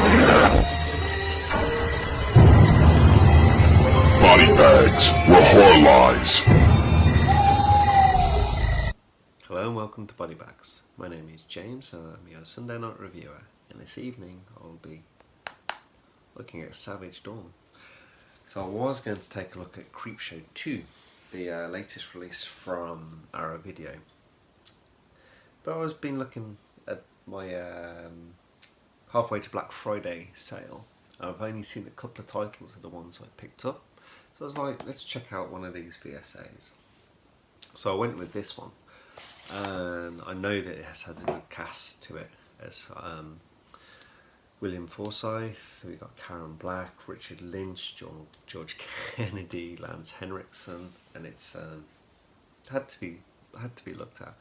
Body bags were horror lies. Hello and welcome to Body Bags. My name is James and I'm your Sunday night reviewer, and this evening I'll be looking at Savage Dawn. So I was going to take a look at Creepshow 2, the latest release from Arrow Video. But I've been looking at my halfway to Black Friday sale. I've only seen a couple of titles of the ones I picked up. So I was like, let's check out one of these VSAs. So I went with this one. And I know that it has had a good cast to it, as William Forsyth, we've got Karen Black, Richard Lynch, George Kennedy, Lance Henriksen, and it's had to be looked at.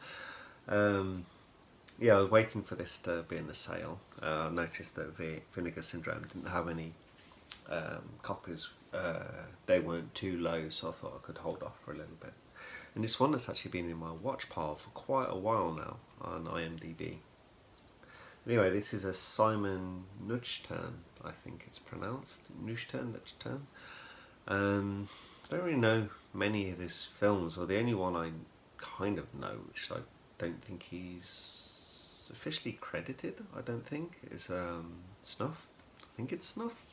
Yeah, I was waiting for this to be in the sale. I noticed that Vinegar Syndrome didn't have any copies. They weren't too low, so I thought I could hold off for a little bit. And it's one that's actually been in my watch pile for quite a while now on IMDb. Anyway, this is a Simon Nugentern, I think it's pronounced. Nugentern. Don't really know many of his films, or the only one I kind of know, which I don't think he's officially credited, I don't think, is Snuff. I think it's Snuff.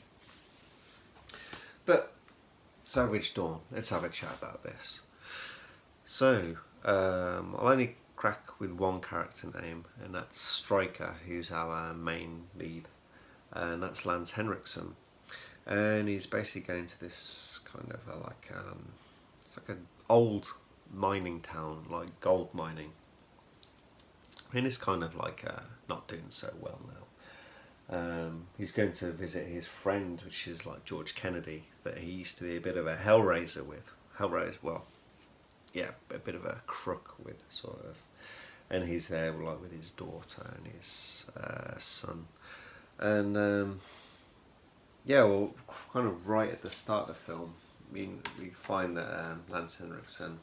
But Savage Dawn, let's have a chat about this. So, I'll only crack with one character name, and that's Stryker, who's our main lead, and that's Lance Henriksen. And he's basically going to this kind of it's like an old mining town, like gold mining, and it's kind of like not doing so well now. He's going to visit his friend, which is like George Kennedy, that he used to be a bit of a hellraiser with. Yeah, a bit of a crook with, sort of. And he's there like with his daughter and his son. And yeah, well, kind of right at the start of the film, we find that Lance Henriksen,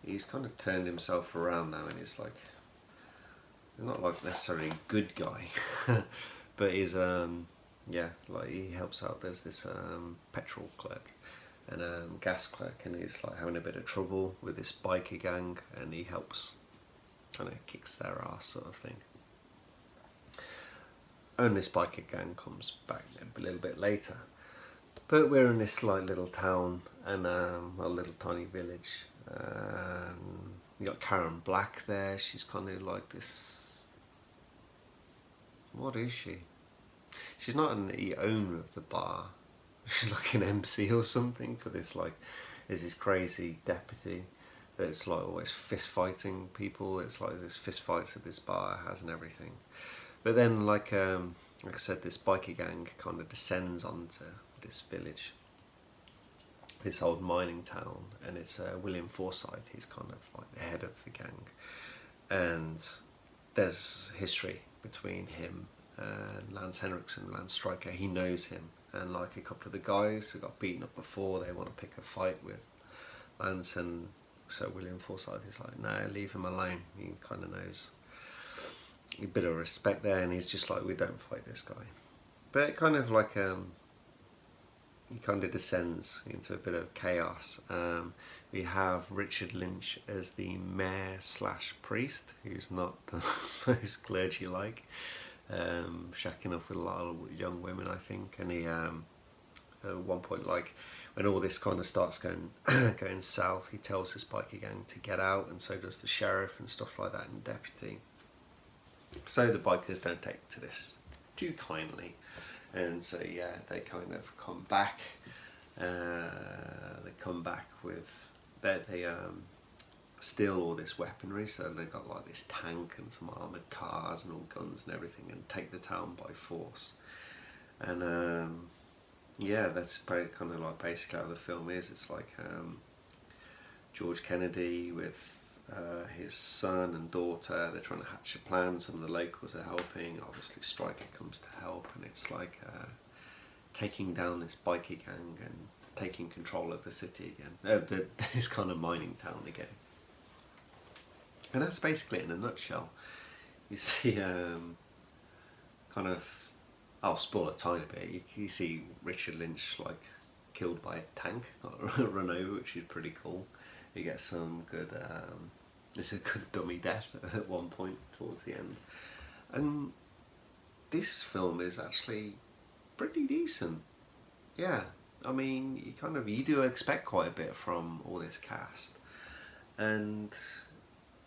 he's kind of turned himself around now, and he's like, not like necessarily a good guy, but he's yeah, like he helps out. There's this petrol clerk and gas clerk, and he's like having a bit of trouble with this biker gang, and he helps, kind of kicks their ass, sort of thing. And this biker gang comes back a little bit later, but we're in this like little town and a little tiny village. You got Karen Black there. She's kind of like this, what is she? She's not the owner of the bar. She's like an MC or something for this, like, there's this crazy deputy that's like always fist fighting people. It's like this fist fights that this bar has and everything. But then like I said, this biker gang kind of descends onto this village, this old mining town, and it's William Forsyth. He's kind of like the head of the gang, and there's history between him and Lance Henriksen, Lance Stryker. He knows him, and like a couple of the guys who got beaten up before, they want to pick a fight with Lance, and so William Forsyth is like, no, leave him alone. He kind of knows a bit of respect there, and he's just like, we don't fight this guy. But it kind of like he kind of descends into a bit of chaos. We have Richard Lynch as the mayor / priest, who's not the most clergy-like, shacking up with a lot of young women, I think. And he, at one point, like when all this kind of starts going going south, he tells this biker gang to get out, and so does the sheriff and stuff like that, and the deputy. So the bikers don't take to this too kindly, and so yeah, they kind of come back. They come back with they steal all this weaponry. So they got like this tank and some armored cars and all guns and everything, and take the town by force. And yeah, that's kind of like basically how the film is. It's like George Kennedy with his son and daughter. They're trying to hatch a plan. Some of the locals are helping. Obviously Stryker comes to help, and it's like taking down this bikie gang and taking control of the city again, this kind of mining town again. And that's basically it in a nutshell. You see kind of I'll spoil a tiny bit. You see Richard Lynch like killed by a tank, not a Renault, which is pretty cool. You get some good. It's a good dummy death at one point towards the end, and this film is actually pretty decent. Yeah, I mean, you do expect quite a bit from all this cast, and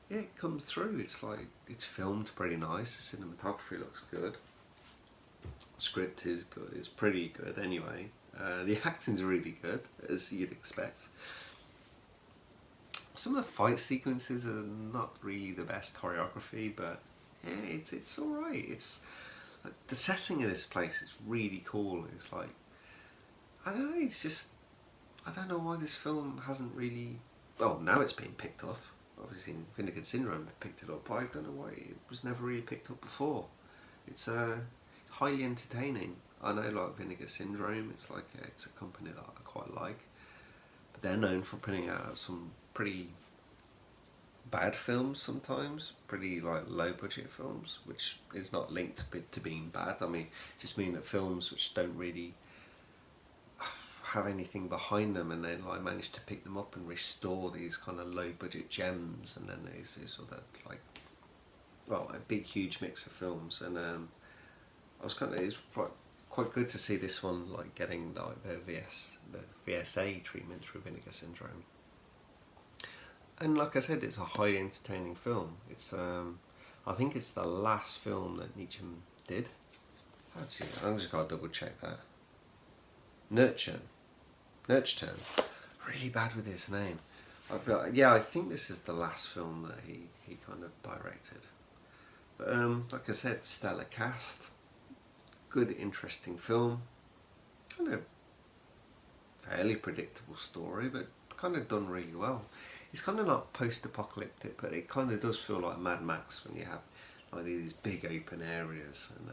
yeah, it comes through. It's like it's filmed pretty nice. The cinematography looks good. Script is good. It's pretty good anyway. The acting's really good, as you'd expect. Some of the fight sequences are not really the best choreography, but yeah, it's all right. It's like, the setting of this place is really cool. It's like, I don't know. It's just, I don't know why this film hasn't really. Well, now it's being picked up. Obviously, in Vinegar Syndrome picked it up. But I don't know why it was never really picked up before. It's highly entertaining. I know, like Vinegar Syndrome, it's like it's a company that I quite like, but they're known for putting out some pretty bad films sometimes, pretty like low budget films, which is not linked to being bad. I mean, just mean that films which don't really have anything behind them, and then like manage to pick them up and restore these kind of low budget gems, and then there's this other like, well, a big huge mix of films, and I was it's quite good to see this one like getting like the VSA treatment through Vinegar Syndrome. And like I said, it's a highly entertaining film. It's I think it's the last film that Nietzsche did. Actually, I'm just gotta double check that. Nurture. Really bad with his name. Yeah, I think this is the last film that he kind of directed. But like I said, stellar cast. Good, interesting film. Kind of fairly predictable story, but kind of done really well. It's kind of not post-apocalyptic, but it kind of does feel like Mad Max when you have like these big open areas and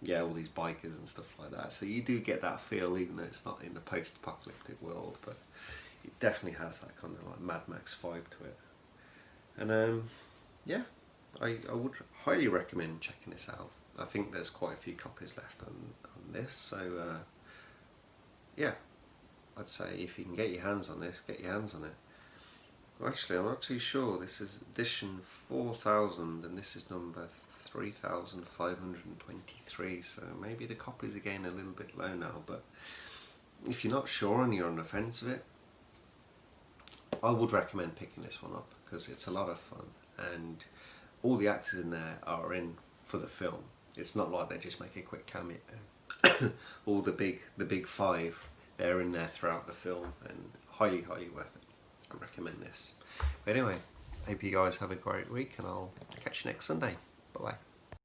yeah, all these bikers and stuff like that. So you do get that feel, even though it's not in the post-apocalyptic world, but it definitely has that kind of like Mad Max vibe to it. And yeah, I would highly recommend checking this out. I think there's quite a few copies left on this, so yeah, I'd say if you can get your hands on this, get your hands on it. Well, actually, I'm not too sure. This is edition 4000 and this is number 3523, so maybe the copies are getting a little bit low now, but if you're not sure and you're on the fence of it, I would recommend picking this one up because it's a lot of fun and all the actors in there are in for the film. It's not like they just make a quick cameo. All the big five, they're in there throughout the film and highly worth it. I recommend this. But anyway, hope you guys have a great week and I'll catch you next Sunday. Bye bye.